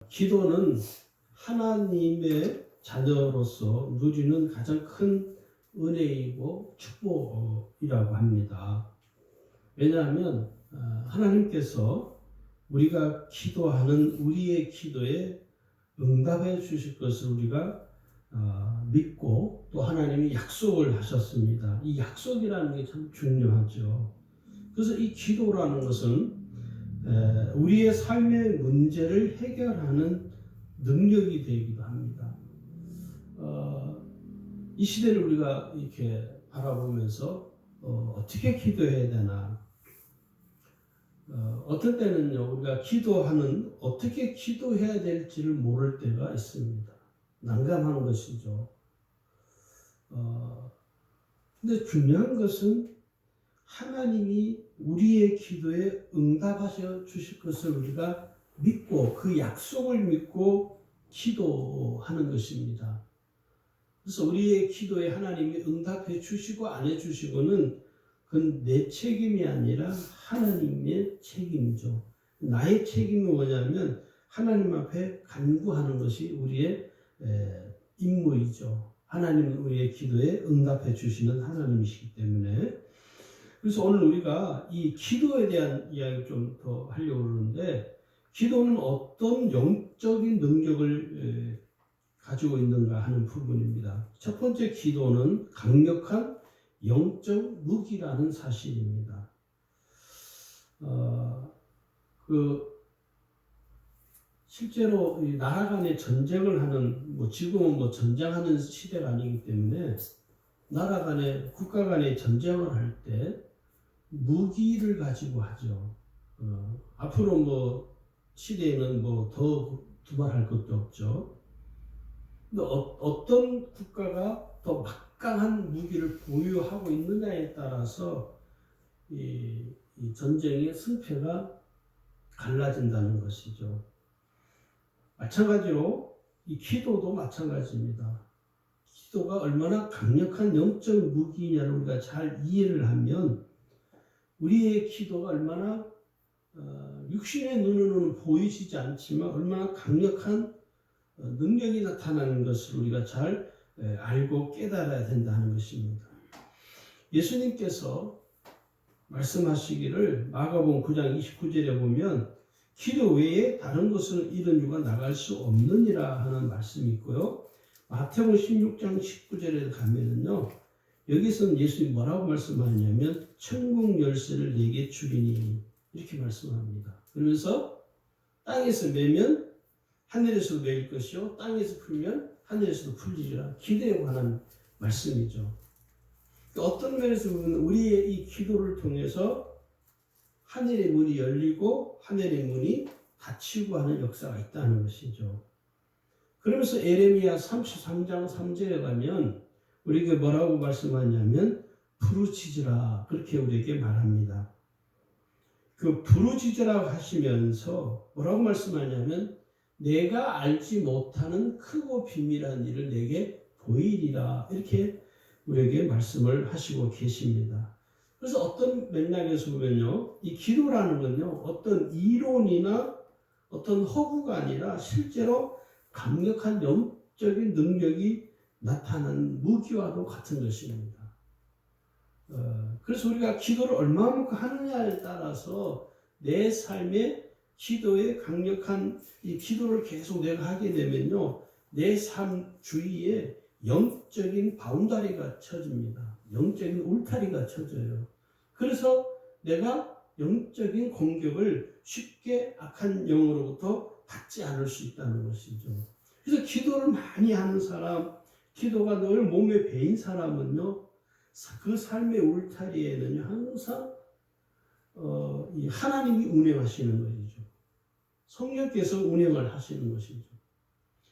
기도는 하나님의 자녀로서 누리는 가장 큰 은혜이고 축복이라고 합니다. 왜냐하면 하나님께서 우리가 기도하는 우리의 기도에 응답해 주실 것을 우리가 믿고 또 하나님이 약속을 하셨습니다. 이 약속이라는 게 참 중요하죠. 그래서 이 기도라는 것은 우리의 삶의 문제를 해결하는 능력이 되기도 합니다. 이 시대를 우리가 이렇게 바라보면서 어떻게 기도해야 되나, 어떤 때는요 우리가 어떻게 기도해야 될지를 모를 때가 있습니다. 난감한 것이죠. 근데 중요한 것은 하나님이 우리의 기도에 응답하셔 주실 것을 우리가 믿고 그 약속을 믿고 기도하는 것입니다. 그래서 우리의 기도에 하나님이 응답해 주시고 안 해 주시고는 그건 내 책임이 아니라 하나님의 책임이죠. 나의 책임이 뭐냐면 하나님 앞에 간구하는 것이 우리의 임무이죠. 하나님은 우리의 기도에 응답해 주시는 하나님이시기 때문에. 그래서 오늘 우리가 이 기도에 대한 이야기를 좀 더 하려고 그러는데, 기도는 어떤 영적인 능력을 가지고 있는가 하는 부분입니다. 첫 번째, 기도는 강력한 영적 무기라는 사실입니다. 실제로 나라 간의 전쟁을 하는, 지금은 전쟁하는 시대가 아니기 때문에 나라 간의, 국가 간의 전쟁을 할 때 무기를 가지고 하죠. 앞으로 시대에는 더 두말할 것도 없죠. 근데 어떤 국가가 더 막강한 무기를 보유하고 있느냐에 따라서 이 전쟁의 승패가 갈라진다는 것이죠. 마찬가지로 이 기도도 마찬가지입니다. 기도가 얼마나 강력한 영적 무기냐를 우리가 잘 이해를 하면 우리의 기도가 얼마나 육신의 눈으로는 보이시지 않지만 얼마나 강력한 능력이 나타나는 것을 우리가 잘 알고 깨달아야 된다는 것입니다. 예수님께서 말씀하시기를 마가복음 9장 29절에 보면 기도 외에 다른 것을 이룬 유가 나갈 수 없느니라 하는 말씀이 있고요. 마태복음 16장 19절에 가면은요, 여기서는 예수님이 뭐라고 말씀하냐면 천국 열쇠를 내게 주리니 이렇게 말씀합니다. 그러면서 땅에서 매면 하늘에서도 매일 것이요 땅에서 풀면 하늘에서도 풀리리라. 기도에 관한 말씀이죠. 어떤 면에서 보면 우리의 이 기도를 통해서 하늘의 문이 열리고 하늘의 문이 닫히고 하는 역사가 있다는 것이죠. 그러면서 에레미야 33장 3절에 가면 우리에게 뭐라고 말씀하냐면 부르짖으라 그렇게 우리에게 말합니다. 그 부르짖으라고 하시면서 뭐라고 말씀하냐면 내가 알지 못하는 크고 비밀한 일을 내게 보이리라 이렇게 우리에게 말씀을 하시고 계십니다. 그래서 어떤 맥락에서 보면요, 이 기도라는 건요 어떤 이론이나 어떤 허구가 아니라 실제로 강력한 영적인 능력이 나타나는 무기와도 같은 것입니다. 그래서 우리가 기도를 얼마만큼 하느냐에 따라서 내 삶의 기도에 강력한 이 기도를 계속 내가 하게 되면요, 내 삶 주위에 영적인 바운다리가 쳐집니다. 영적인 울타리가 쳐져요. 그래서 내가 영적인 공격을 쉽게 악한 영으로부터 받지 않을 수 있다는 것이죠. 그래서 기도를 많이 하는 사람, 기도가 늘 몸에 배인 사람은요, 그 삶의 울타리에는 항상 이 하나님이 운행하시는 것이죠. 성령께서 운행을 하시는 것이죠.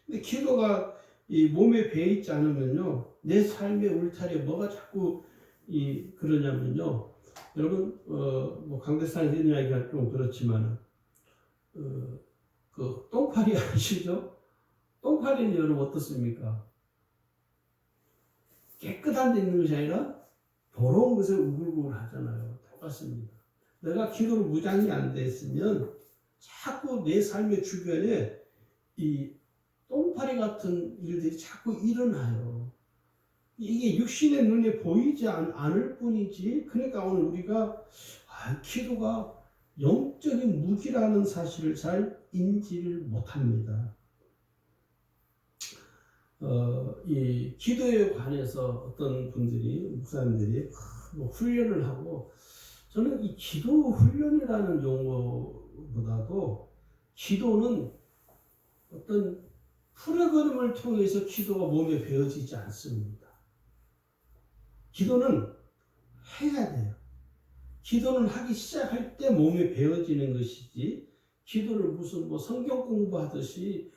근데 기도가 이 몸에 배어 있지 않으면요, 내 삶의 울타리에 뭐가 자꾸 그러냐면요, 여러분 강대상에서 이런 이야기가 좀 그렇지만 그 똥파리 아시죠? 똥파리는 여러분 어떻습니까? 깨끗한 데 있는 것이 아니라 더러운 것에 우글우글 하잖아요. 똑같습니다. 내가 기도를 무장이 안 돼 있으면 자꾸 내 삶의 주변에 이 똥파리 같은 일들이 자꾸 일어나요. 이게 육신의 눈에 보이지 않을 뿐이지. 그러니까 오늘 우리가 기도가 영적인 무기라는 사실을 잘 인지를 못합니다. 이 기도에 관해서 어떤 분들이 목사님들이 훈련을 하고, 저는 이 기도 훈련이라는 용어보다도 기도는 어떤 프로그램을 통해서 기도가 몸에 배어지지 않습니다. 기도는 해야 돼요. 기도는 하기 시작할 때 몸에 배어지는 것이지, 기도를 무슨 성경 공부하듯이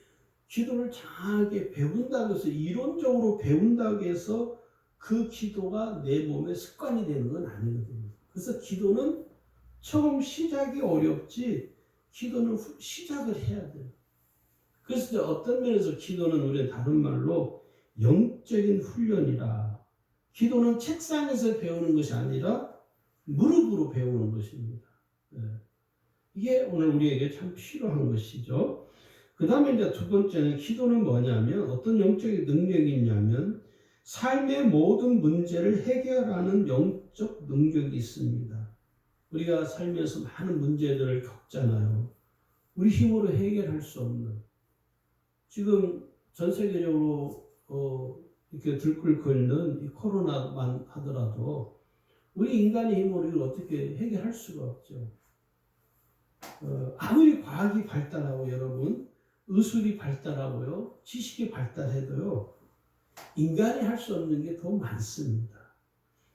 기도를 장하게 배운다고 해서, 이론적으로 배운다고 해서 그 기도가 내 몸에 습관이 되는 건 아니거든요. 그래서 기도는 처음 시작이 어렵지, 기도는 시작을 해야 돼요. 그래서 어떤 면에서 기도는 우리가 다른 말로 영적인 훈련이라, 기도는 책상에서 배우는 것이 아니라 무릎으로 배우는 것입니다. 이게 오늘 우리에게 참 필요한 것이죠. 그 다음에 이제 두 번째는, 기도는 뭐냐면 어떤 영적인 능력이 있냐면 삶의 모든 문제를 해결하는 영적 능력이 있습니다. 우리가 살면서 많은 문제들을 겪잖아요. 우리 힘으로 해결할 수 없는, 지금 전 세계적으로 이렇게 들끓거리는 이 코로나만 하더라도 우리 인간의 힘으로 이걸 어떻게 해결할 수가 없죠. 아무리 과학이 발달하고 여러분, 의술이 발달하고요, 지식이 발달해도요, 인간이 할 수 없는 게 더 많습니다.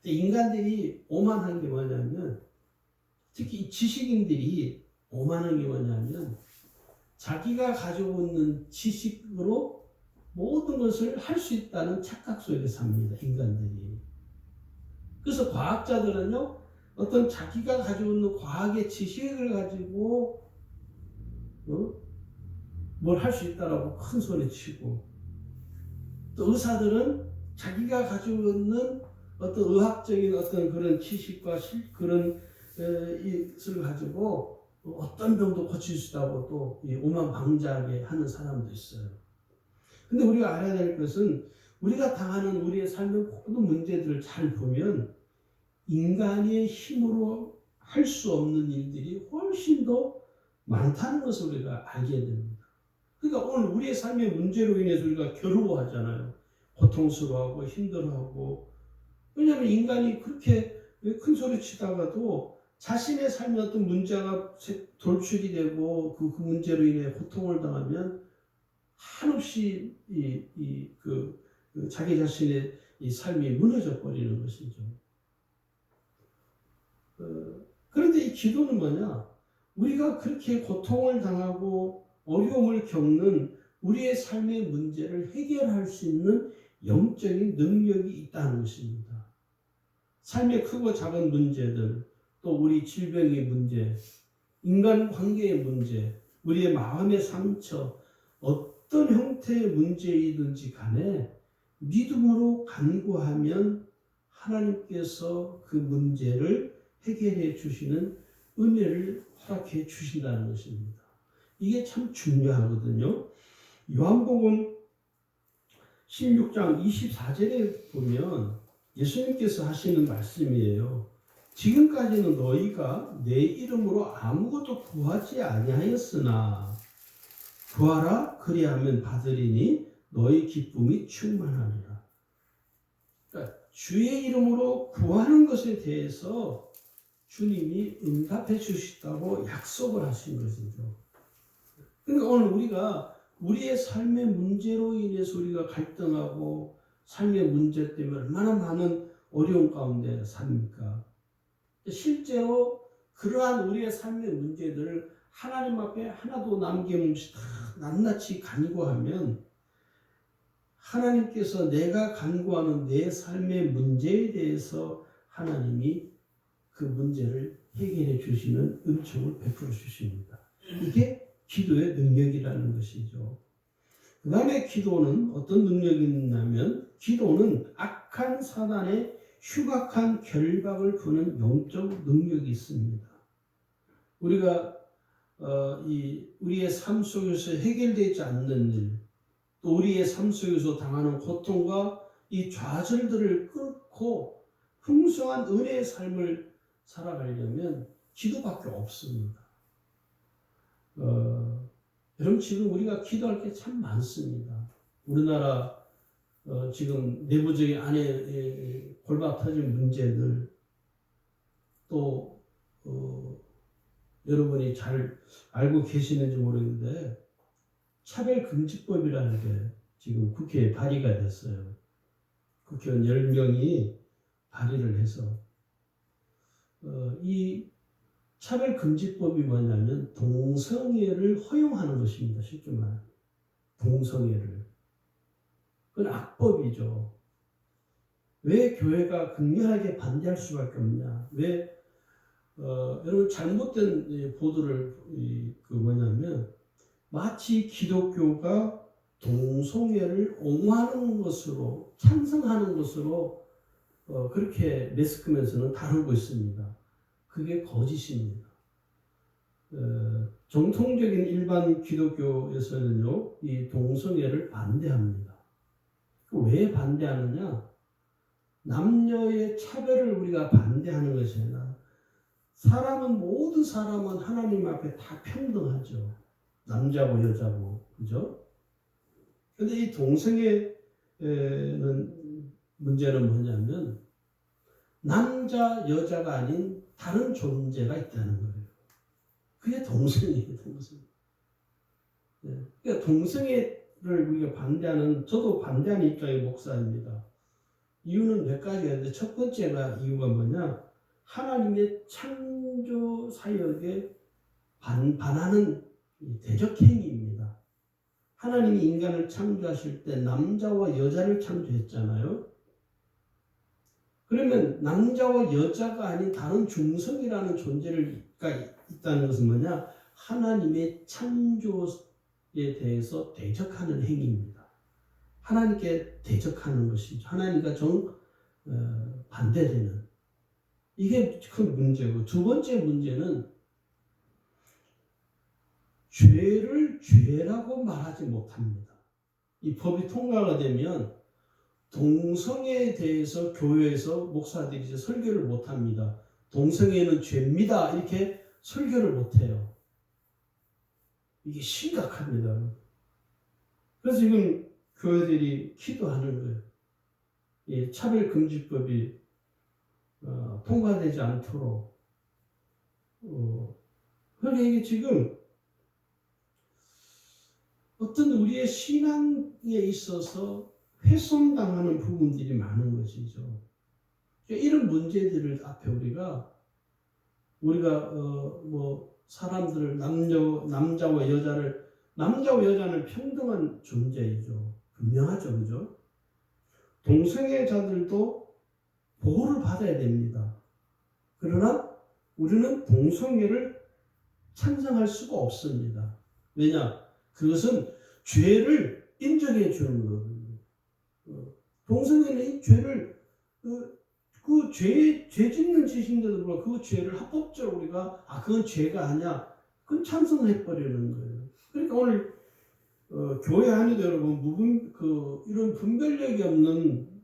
인간들이 오만한 게 뭐냐면, 특히 지식인들이 오만한 게 뭐냐면, 자기가 가지고 있는 지식으로 모든 것을 할 수 있다는 착각 속에 삽니다, 인간들이. 그래서 과학자들은요, 어떤 자기가 가지고 있는 과학의 지식을 가지고 뭘 할 수 있다라고 큰 소리 치고, 또 의사들은 자기가 가지고 있는 어떤 의학적인 어떤 그런 지식과 그런 것을 가지고 어떤 병도 고칠 수 있다고 또 오만방자하게 하는 사람도 있어요. 근데 우리가 알아야 될 것은, 우리가 당하는 우리의 삶의 모든 문제들을 잘 보면 인간의 힘으로 할 수 없는 일들이 훨씬 더 많다는 것을 우리가 알게 됩니다. 그러니까 오늘 우리의 삶의 문제로 인해서 우리가 괴로워하잖아요. 고통스러워하고 힘들어하고. 왜냐하면 인간이 그렇게 큰 소리 치다가도 자신의 삶에 어떤 문제가 돌출이 되고 그 문제로 인해 고통을 당하면 한없이 자기 자신의 이 삶이 무너져 버리는 것이죠. 그런데 이 기도는 뭐냐? 우리가 그렇게 고통을 당하고 어려움을 겪는 우리의 삶의 문제를 해결할 수 있는 영적인 능력이 있다는 것입니다. 삶의 크고 작은 문제들, 또 우리 질병의 문제, 인간관계의 문제, 우리의 마음의 상처, 어떤 형태의 문제이든지 간에 믿음으로 간구하면 하나님께서 그 문제를 해결해 주시는 은혜를 허락해 주신다는 것입니다. 이게 참 중요하거든요. 요한복음 16장 24절에 보면 예수님께서 하시는 말씀이에요. 지금까지는 너희가 내 이름으로 아무것도 구하지 아니하였으나 구하라, 그리하면 받으리니 너희 기쁨이 충만하리라. 그러니까 주의 이름으로 구하는 것에 대해서 주님이 응답해 주시다고 약속을 하신 것이죠. 그러니까 오늘 우리가 우리의 삶의 문제로 인해서 우리가 갈등하고 삶의 문제 때문에 얼마나 많은 어려움 가운데 삽니까? 실제로 그러한 우리의 삶의 문제들을 하나님 앞에 하나도 남김없이 다 낱낱이 간구하면 하나님께서 내가 간구하는 내 삶의 문제에 대해서 하나님이 그 문제를 해결해 주시는 은총을 베풀어 주십니다. 이게 기도의 능력이라는 것이죠. 그 다음에 기도는 어떤 능력이 있냐면, 기도는 악한 사단의 흉악한 결박을 푸는 영적 능력이 있습니다. 우리가 이 우리의 삶 속에서 해결되지 않는 일, 또 우리의 삶 속에서 당하는 고통과 이 좌절들을 끊고 풍성한 은혜의 삶을 살아가려면 기도밖에 없습니다. 여러분 지금 우리가 기도할 게 참 많습니다. 우리나라 지금 내부적인 안에 골박 터진 문제들, 또 여러분이 잘 알고 계시는지 모르겠는데 차별금지법이라는 게 지금 국회에 발의가 됐어요. 국회의원 10명이 발의를 해서 이 차별금지법이 뭐냐면 동성애를 허용하는 것입니다. 쉽게 말하면 동성애를. 그건 악법이죠. 왜 교회가 극렬하게 반대할 수밖에 없냐? 왜 여러분 잘못된 보도를 뭐냐면 마치 기독교가 동성애를 옹호하는 것으로 찬성하는 것으로 그렇게 매스컴에서는 다루고 있습니다. 그게 거짓입니다. 정통적인 일반 기독교에서는요, 이 동성애를 반대합니다. 왜 반대하느냐? 남녀의 차별을 우리가 반대하는 것이 아니라 모든 사람은 하나님 앞에 다 평등하죠. 남자고 여자고, 그죠? 근데 이 동성애는 문제는 뭐냐면 남자, 여자가 아닌 다른 존재가 있다는 거예요. 그게 동성애예요, 동성애. 그러니까 동성애를 우리가 반대하는, 저도 반대하는 입장의 목사입니다. 이유는 몇 가지가 있는데 첫 번째가 이유가 뭐냐? 하나님의 창조 사역에 반하는 대적행위입니다. 하나님이 인간을 창조하실 때 남자와 여자를 창조했잖아요. 그러면 남자와 여자가 아닌 다른 중성이라는 존재가 있다는 것은 뭐냐? 하나님의 창조에 대해서 대적하는 행위입니다. 하나님께 대적하는 것이죠. 하나님과 반대되는. 이게 큰 문제고, 두 번째 문제는 죄를 죄라고 말하지 못합니다. 이 법이 통과가 되면 동성애에 대해서 교회에서 목사들이 이제 설교를 못합니다. 동성애는 죄입니다. 이렇게 설교를 못해요. 이게 심각합니다. 그래서 지금 교회들이 기도하는 거예요. 이 차별금지법이 통과되지 않도록. 그러니까 이게 지금 어떤 우리의 신앙에 있어서 훼손당하는 부분들이 많은 것이죠. 이런 문제들을 앞에 우리가 사람들을 남자와 여자는 평등한 존재이죠. 분명하죠, 그죠? 동성애자들도 보호를 받아야 됩니다. 그러나 우리는 동성애를 찬성할 수가 없습니다. 왜냐? 그것은 죄를 인정해 주는 거거든요. 동성애는 이 죄를 죄 짓는 짓인데도 불구하고 그 죄를 합법적으로 우리가 그건 죄가 아니야. 그건 찬성해 버리는 거예요. 그러니까 오늘 교회 안에도 여러분 이런 분별력이 없는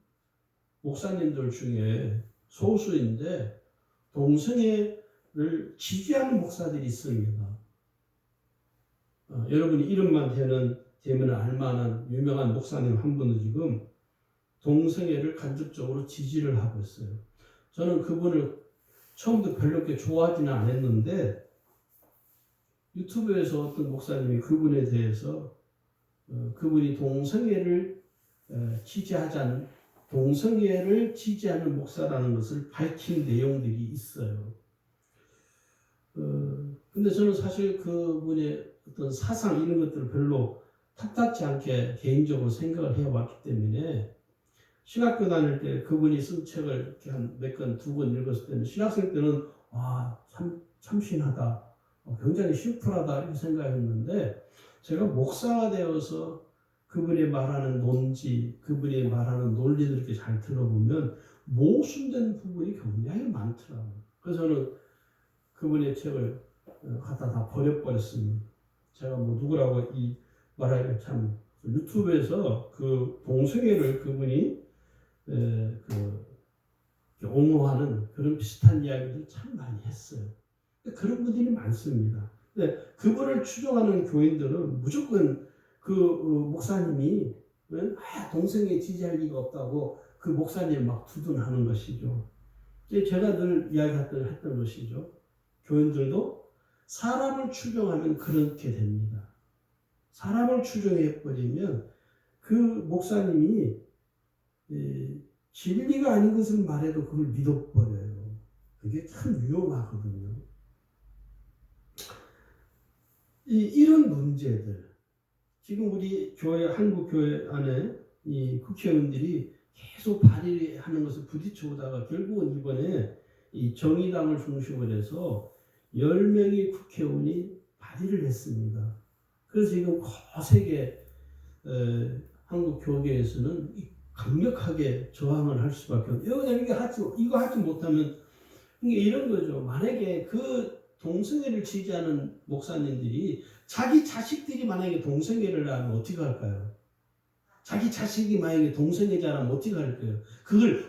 목사님들 중에 소수인데 동성애를 지지하는 목사들이 있습니다. 여러분이 이름만 되면 알만한 유명한 목사님 한 분은 지금 동성애를 간접적으로 지지를 하고 있어요. 저는 그분을 처음부터 별로 그렇게 좋아하지는 않았는데 유튜브에서 어떤 목사님이 그분에 대해서 그분이 동성애를 지지하는 목사라는 것을 밝힌 내용들이 있어요. 근데 저는 사실 그분의 어떤 사상 이런 것들을 별로 탐탁지 않게 개인적으로 생각을 해왔기 때문에 신학교 다닐 때 그분이 쓴 책을 이렇게 한 몇 권, 두 권 읽었을 때는 신학생 때는 참신하다, 굉장히 심플하다 이렇게 생각했는데 제가 목사가 되어서 그분이 말하는 논지, 그분이 말하는 논리를 이렇게 잘 들어보면 모순된 부분이 굉장히 많더라고요. 그래서 저는 그분의 책을 갖다 다 버려버렸습니다. 제가 뭐 누구라고 이 말하기가 참 유튜브에서 그 동성애를 그분이 옹호하는 그런 비슷한 이야기를 참 많이 했어요. 그런 분들이 많습니다. 근데 그분을 추종하는 교인들은 무조건 그 목사님이 동성애 지지할 리가 없다고 그 목사님 막 두둔하는 것이죠. 제가 늘 이야기했던 것이죠. 교인들도 사람을 추종하면 그렇게 됩니다. 사람을 추종해버리면 그 목사님이 진리가 아닌 것을 말해도 그걸 믿어버려요. 그게 참 위험하거든요. 이런 문제들, 지금 우리 교회, 한국 교회 안에 이 국회의원들이 계속 발의하는 것을 부딪혀오다가 결국은 이번에 이 정의당을 중심으로 해서 10명의 국회의원이 발의를 했습니다. 그래서 지금 거세게 한국 교계에서는 강력하게 저항을 할 수밖에 없어요. 이거 하지 못하면 이런 거죠. 만약에 그 동성애를 지지하는 목사님들이 자기 자식들이 만약에 동성애를 하면 어떻게 할까요? 자기 자식이 만약에 동성애자라면 어떻게 할까요? 그걸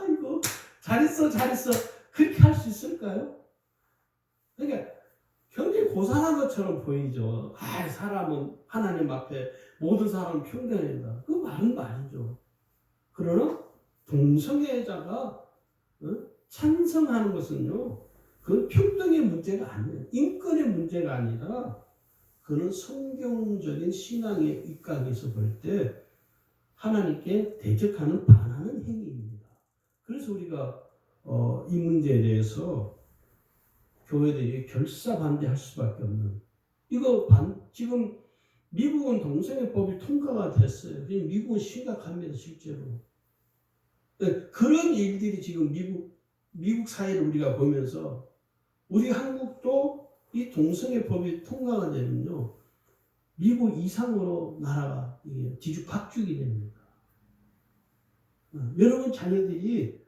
이거 잘했어 그렇게 할 수 있을까요? 그러니까 굉장히 고상한 것처럼 보이죠. 사람은 하나님 앞에 모든 사람은 평등하다. 그 말은 말이죠. 그러나 동성애자가 찬성하는 것은요, 그건 평등의 문제가 아니에요. 인권의 문제가 아니라 그는 성경적인 신앙의 입각에서 볼 때 하나님께 대적하는 반하는 행위입니다. 그래서 우리가 이 문제에 대해서 교회들이 결사반대할 수밖에 없는, 지금 미국은 동성애법이 통과가 됐어요. 미국은 심각합니다, 실제로. 그런 일들이 지금 미국 사회를 우리가 보면서 우리 한국도 이 동성애법이 통과가 되면요, 미국 이상으로 나라가 뒤죽박죽이 됩니다. 여러분 자녀들이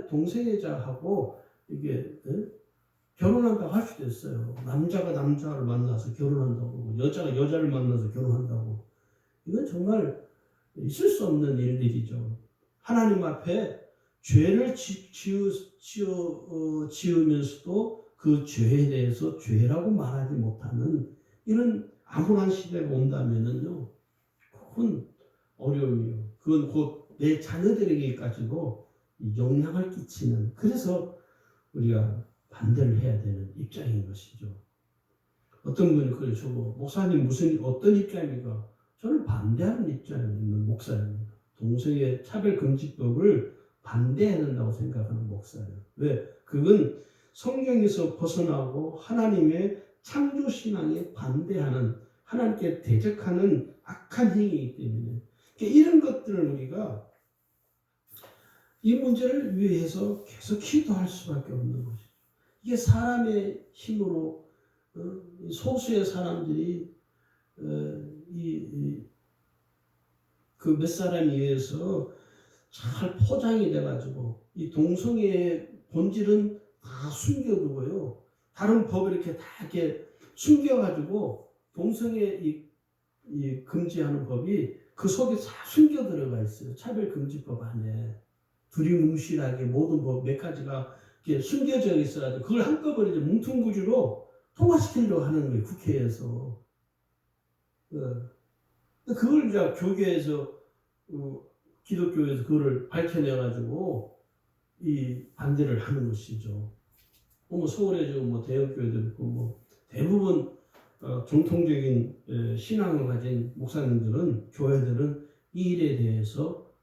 동성애자하고 이게 결혼한다고 할 수도 있어요. 남자가 남자를 만나서 결혼한다고, 여자가 여자를 만나서 결혼한다고. 이건 정말 있을 수 없는 일들이죠. 하나님 앞에 죄를 지으면서도 그 죄에 대해서 죄라고 말하지 못하는 이런 암울한 시대가 온다면은요, 그건 어려움이요. 그건 곧 내 자녀들에게까지도 영향을 끼치는, 그래서 우리가 반대를 해야 되는 입장인 것이죠. 어떤 분이 그래요. 목사님 어떤 입장입니까? 저는 반대하는 입장에 있는 목사입니다. 동성애 차별금지법을 반대해야 된다고 생각하는 목사예요. 왜? 그건 성경에서 벗어나고 하나님의 창조신앙에 반대하는, 하나님께 대적하는 악한 행위이기 때문에 이런 것들을 우리가 이 문제를 위해서 계속 기도할 수밖에 없는 것이죠. 이게 사람의 힘으로 소수의 사람들이 그 몇 사람에 의해서 잘 포장이 돼가지고 이 동성애의 본질은 다 숨겨두고요. 다른 법을 이렇게 다 이렇게 숨겨가지고 동성애 이 금지하는 법이 그 속에 다 숨겨 들어가 있어요. 차별금지법 안에 두리뭉실하게 모든 법 몇 가지가 이렇게 숨겨져 있어가지고 그걸 한꺼번에 이제 뭉퉁구주로 통과시키려고 하는 거예요. 국회에서. 그걸 이제 교계에서 기독교에서 그거를 밝혀내가지고 이 반대를 하는 것이죠. 서울에 지금 대형 교회들 있고 대부분 정통적인 신앙을 가진 목사님들은, 교회들은 이 일에 대해서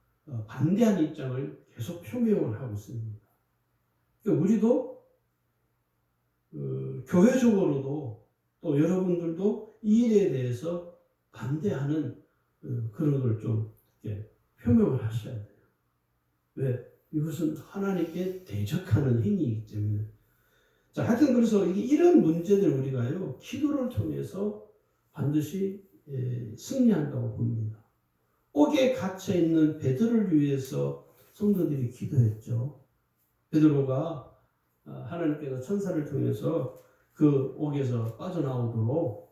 반대하는 입장을 계속 표명을 하고 있습니다. 그러니까 우리도 교회적으로도 또 여러분들도 이 일에 대해서 반대하는 그런 걸 좀 표명을 하셔야 돼요. 왜? 이것은 하나님께 대적하는 행위이기 때문에. 자, 하여튼 그래서 이런 문제들 우리가요, 기도를 통해서 반드시 승리한다고 봅니다. 옥에 갇혀 있는 베드로를 위해서 성도들이 기도했죠. 베드로가 하나님께서 천사를 통해서 그 옥에서 빠져나오도록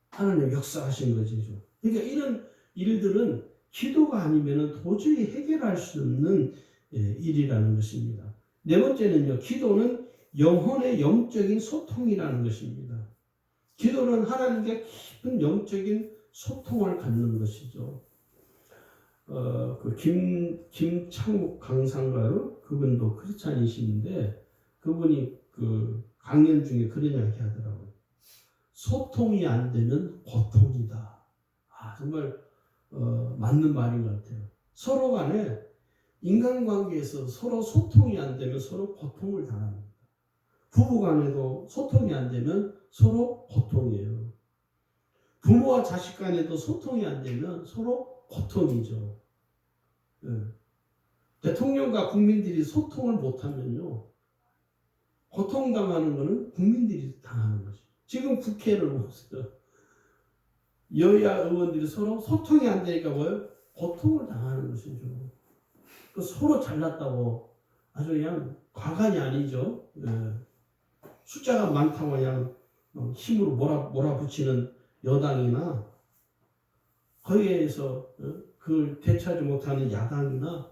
하나님 역사하신 거죠. 그러니까 이런 일들은 기도가 아니면 도저히 해결할 수 없는 일이라는 것입니다. 네 번째는요, 기도는 영혼의 영적인 소통이라는 것입니다. 기도는 하나님과 깊은 영적인 소통을 갖는 것이죠. 김창욱 강사인가요? 그분도 크리스찬이신데 그분이 그 강연 중에 그런 이야기 하더라고요. 소통이 안 되면 고통이다. 정말 맞는 말인 것 같아요. 서로 간에 인간관계에서 서로 소통이 안 되면 서로 고통을 당합니다. 부부 간에도 소통이 안 되면 서로 고통이에요. 부모와 자식 간에도 소통이 안 되면 서로 고통이죠. 대통령과 국민들이 소통을 못하면요, 고통당하는 것은 국민들이 당하는 거죠. 지금 국회를 보세요. 여야 의원들이 서로 소통이 안 되니까 뭐예요? 고통을 당하는 것이죠. 서로 잘났다고 아주 그냥 과간이 아니죠. 숫자가 많다고 그냥 힘으로 몰아붙이는 여당이나 거기에서 그걸 대처하지 못하는 야당이나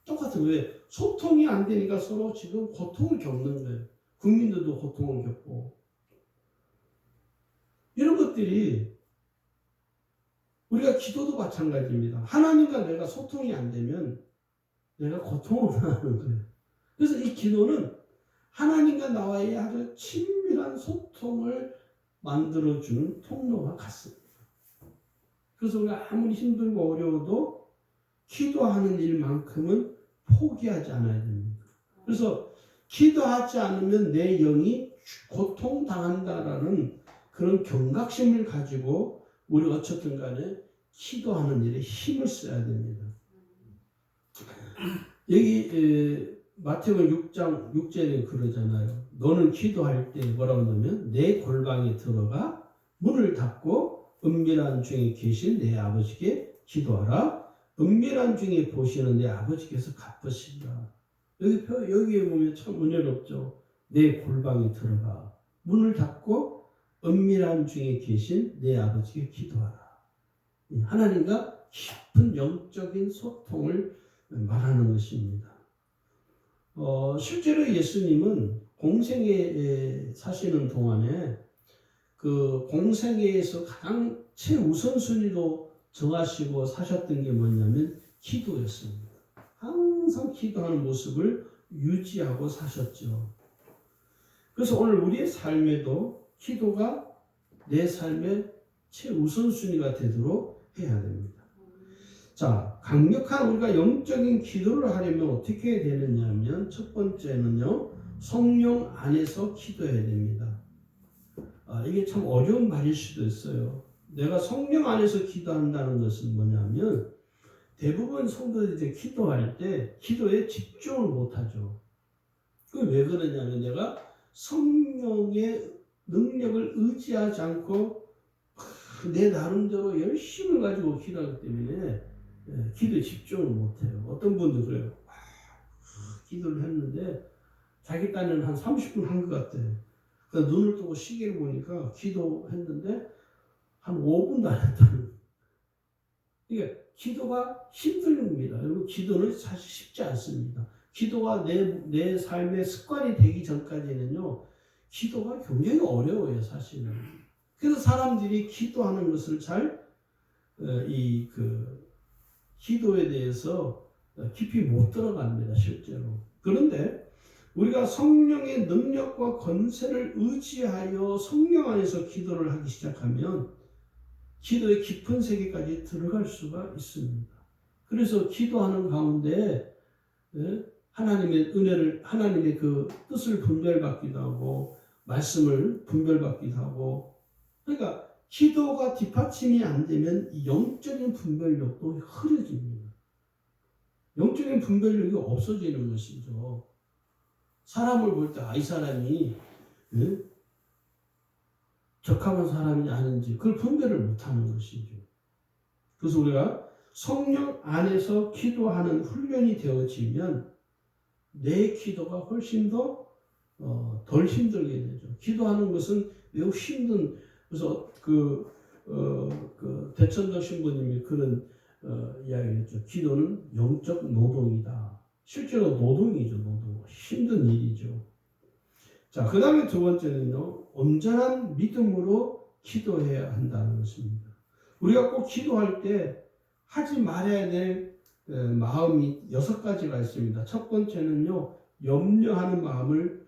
똑같은 왜 소통이 안 되니까 서로 지금 고통을 겪는 거예요. 국민들도 고통을 겪고 이런 것들이 우리가 기도도 마찬가지입니다. 하나님과 내가 소통이 안 되면 내가 고통을 당하는 거예요. 그래서 이 기도는 하나님과 나와의 아주 친밀한 소통을 만들어주는 통로와 같습니다. 그래서 우리가 아무리 힘들고 어려워도 기도하는 일만큼은 포기하지 않아야 됩니다. 그래서 기도하지 않으면 내 영이 고통당한다라는 그런 경각심을 가지고 우리 어쨌든 간에 기도하는 일에 힘을 써야 됩니다. 여기 마태복음 6장 6절에 그러잖아요. 너는 기도할 때 뭐라고 하냐면 내 골방에 들어가 문을 닫고 은밀한 중에 계신 내 아버지께 기도하라. 은밀한 중에 보시는 내 아버지께서 갚으시리라. 여기에 보면 참 은혜롭죠. 내 골방에 들어가 문을 닫고 은밀한 중에 계신 내 아버지께 기도하라. 하나님과 깊은 영적인 소통을 말하는 것입니다. 실제로 예수님은 공생에 사시는 동안에 그 공생애에서 가장 최우선순위로 정하시고 사셨던 게 뭐냐면 기도였습니다. 항상 기도하는 모습을 유지하고 사셨죠. 그래서 오늘 우리의 삶에도 기도가 내 삶의 최우선순위가 되도록 해야 됩니다. 자, 강력한 우리가 영적인 기도를 하려면 어떻게 해야 되느냐 하면 첫 번째는요, 성령 안에서 기도해야 됩니다. 이게 참 어려운 말일 수도 있어요. 내가 성령 안에서 기도한다는 것은 뭐냐면 대부분 성도들이 기도할 때 기도에 집중을 못하죠. 그게 왜 그러냐면 내가 성령의 능력을 의지하지 않고 내 나름대로 열심을 가지고 기도하기 때문에 기도에 집중을 못해요. 어떤 분도 그래요. 기도를 했는데 자기 딴에는 한 30분 한 것 같아. 그래서 눈을 뜨고 시계를 보니까 기도했는데 한 5분도 안 했다는. 그러니까 기도가 힘든 겁니다. 여러분, 기도는 사실 쉽지 않습니다. 기도가 내 삶의 습관이 되기 전까지는요, 기도가 굉장히 어려워요, 사실은. 그래서 사람들이 기도하는 것을 기도에 대해서 깊이 못 들어갑니다, 실제로. 그런데 우리가 성령의 능력과 권세를 의지하여 성령 안에서 기도를 하기 시작하면 기도의 깊은 세계까지 들어갈 수가 있습니다. 그래서 기도하는 가운데 하나님의 은혜를, 하나님의 그 뜻을 분별받기도 하고 말씀을 분별받기도 하고, 그러니까 기도가 뒷받침이 안 되면 이 영적인 분별력도 흐려집니다. 영적인 분별력이 없어지는 것이죠. 사람을 볼 때 이 사람이 적합한 사람이 아닌지 그걸 분별을 못하는 것이죠. 그래서 우리가 성령 안에서 기도하는 훈련이 되어지면 내 기도가 훨씬 더 덜 힘들게 되죠. 기도하는 것은 매우 힘든, 그래서 그 대천덕 신부님이 그런 이야기를 했죠. 기도는 영적 노동이다. 실제로 노동이죠, 노동. 힘든 일이죠. 자, 그 다음에 두 번째는요, 온전한 믿음으로 기도해야 한다는 것입니다. 우리가 꼭 기도할 때 하지 말아야 될 마음이 6가지가 있습니다. 첫 번째는요, 염려하는 마음을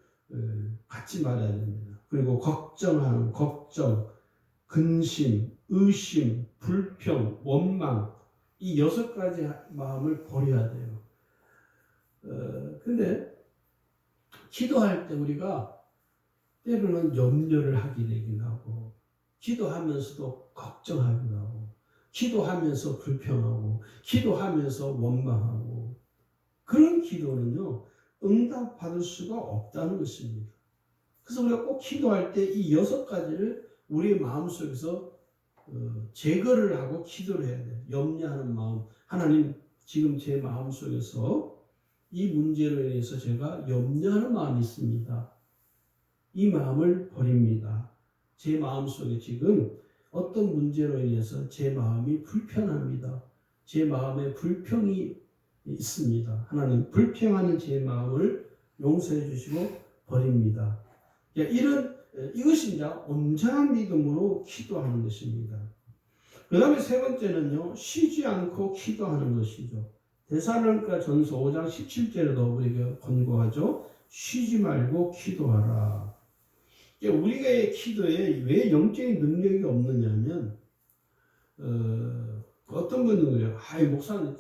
갖지 말아야 됩니다. 그리고 걱정하는 걱정, 근심, 의심, 불평, 원망, 이 6가지 마음을 버려야 돼요. 근데 기도할 때 우리가 때로는 염려를 하게 되기도 하고, 기도하면서도 걱정하기도 하고, 기도하면서 불평하고, 기도하면서 원망하고, 그런 기도는요, 응답받을 수가 없다는 것입니다. 그래서 우리가 꼭 기도할 때 이 6가지를 우리의 마음속에서 제거를 하고 기도를 해야 돼요. 염려하는 마음. 하나님, 지금 제 마음속에서 이 문제로 인해서 제가 염려하는 마음이 있습니다. 이 마음을 버립니다. 제 마음속에 지금 어떤 문제로 인해서 제 마음이 불편합니다. 제 마음에 불평이 있습니다. 하나님, 불평하는 제 마음을 용서해 주시고 버립니다. 이것이 이제 온전한 믿음으로 기도하는 것입니다. 그 다음에 세 번째는요, 쉬지 않고 기도하는 것이죠. 데살로니가 전서 5장 17절에도 우리가 권고하죠. 쉬지 말고 기도하라. 우리가 기도에 왜 영적인 능력이 없느냐면, 어떤 분은 그래요. 목사님,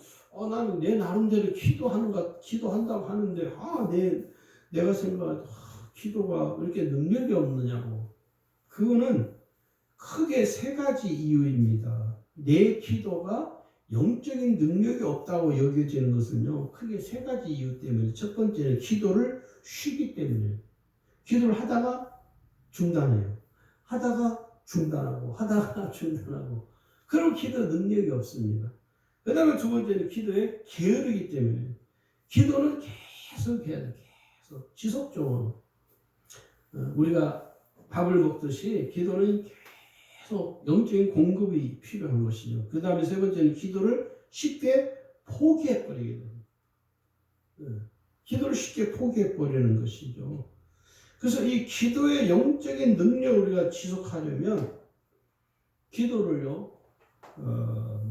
나는 내 나름대로 기도한다고 하는데, 내가 생각할 때, 기도가 왜 이렇게 능력이 없느냐고. 그거는 크게 3가지 이유입니다. 내 기도가 영적인 능력이 없다고 여겨지는 것은요, 크게 3가지 이유 때문에. 첫 번째는 기도를 쉬기 때문에. 기도를 하다가 중단해요. 하다가 중단하고, 하다가 중단하고. 그럼 기도 능력이 없습니다. 그 다음에 두 번째는 기도에 게으르기 때문에. 기도는 계속 해야 돼요. 계속. 지속적으로. 우리가 밥을 먹듯이 기도는 계속 영적인 공급이 필요한 것이죠. 그 다음에 세 번째는 기도를 쉽게 포기해버리게 됩니다. 기도를 쉽게 포기해버리는 것이죠. 그래서 이 기도의 영적인 능력을 우리가 지속하려면 기도를요,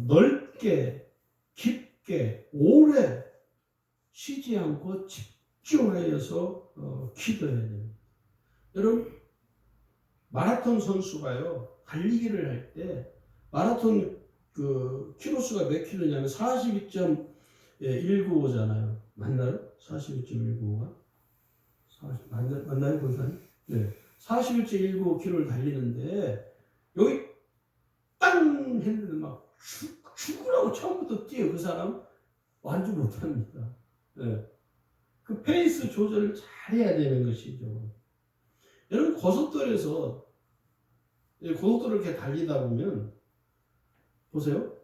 넓게, 깊게, 오래 쉬지 않고 집중하여서 기도해야 됩니다. 여러분, 마라톤 선수가요, 달리기를 할 때, 마라톤 키로수가 몇 킬로냐면 42.195잖아요. 맞나요? 42.195가? 맞나요, 권사님? 네. 41.195km를 달리는데, 여기 땅 했는데 막 죽으라고 처음부터 뛰어. 그 사람 완주 못합니다. 네. 그 페이스 조절을 잘 해야 되는 것이죠. 여러분, 고속도로를 이렇게 달리다 보면, 보세요.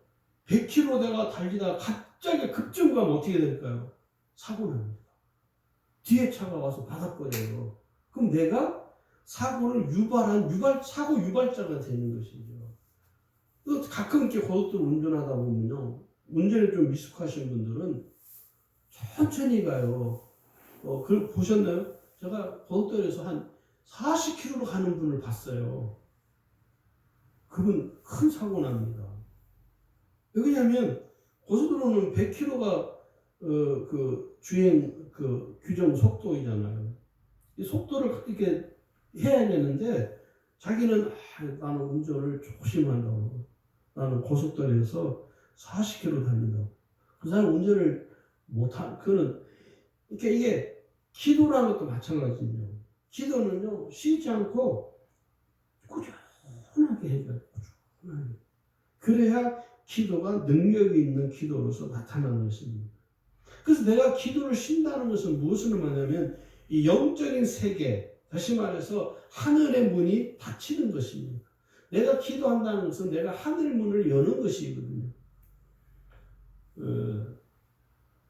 100km 내가 달리다가 갑자기 급정거하면 어떻게 될까요? 사고 납니다. 뒤에 차가 와서 받아버려요. 그럼 내가 사고를 사고 유발자가 되는 것이죠. 또 가끔 이렇게 고속도로 운전하다 보면요, 운전이 좀 미숙하신 분들은 천천히 가요. 그걸 보셨나요? 제가 고속도로에서 한 40km로 가는 분을 봤어요. 그분 큰 사고 납니다. 왜냐하면 고속도로는 100km가 주행 규정 속도이잖아요. 이 속도를 이렇게 해야 되는데 자기는 나는 운전을 조심한다고. 나는 고속도로에서 40km 달린다고. 그 사람 운전을 못한, 이게 기도라는 것도 마찬가지죠. 기도는요, 쉬지 않고 꾸준하게 해야 돼요. 꾸준하게. 그래야 기도가 능력이 있는 기도로서 나타나는 것입니다. 그래서 내가 기도를 쉰다는 것은 무엇을 말하냐면, 이 영적인 세계, 다시 말해서 하늘의 문이 닫히는 것입니다. 내가 기도한다는 것은 내가 하늘 문을 여는 것이거든요.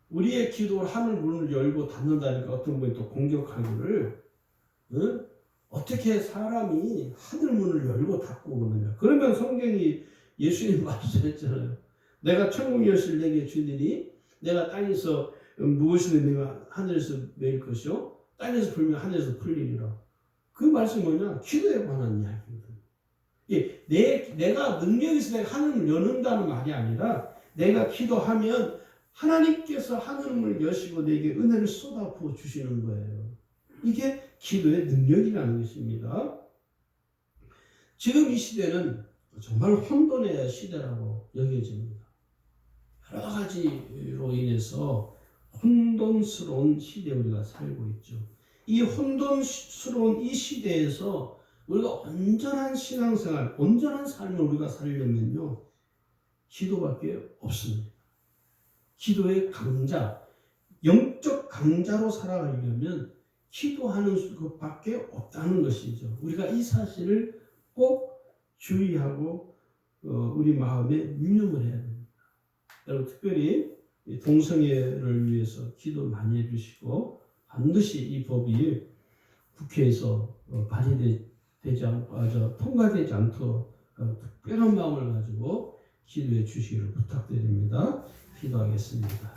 우리의 기도를 하늘 문을 열고 닫는다니까 어떤 분이 또 공격하기를, 어? 어떻게 사람이 하늘 문을 열고 닫고 그러느냐. 그러면 성경이 예수님 말씀했잖아요. 내가 천국 열쇠를 내게 주리니 내가 땅에서 무엇을 내가 하늘에서 매일 것이요 땅에서 풀면 하늘에서 풀리리라. 그 말씀이 뭐냐? 기도에 관한 이야기거든. 내가 능력 있어 내가 하늘을 여는다는 말이 아니라 내가 기도하면 하나님께서 하늘문을 여시고 내게 은혜를 쏟아부어 주시는 거예요. 이게 기도의 능력이라는 것입니다. 지금 이 시대는 정말 혼돈의 시대라고 여겨집니다. 여러 가지로 인해서 혼돈스러운 시대에 우리가 살고 있죠. 이 혼돈스러운 이 시대에서 우리가 온전한 신앙생활, 온전한 삶을 우리가 살려면요. 기도밖에 없습니다. 기도의 강자, 영적 강자로 살아가려면 기도하는 것밖에 없다는 것이죠. 우리가 이 사실을 꼭 주의하고 우리 마음에 유념을 해야 됩니다. 여러분 특별히 동성애를 위해서 기도 많이 해주시고 반드시 이 법이 국회에서 발의되지 않고 통과되지 않도록 특별한 마음을 가지고 기도해 주시기를 부탁드립니다. 기도하겠습니다.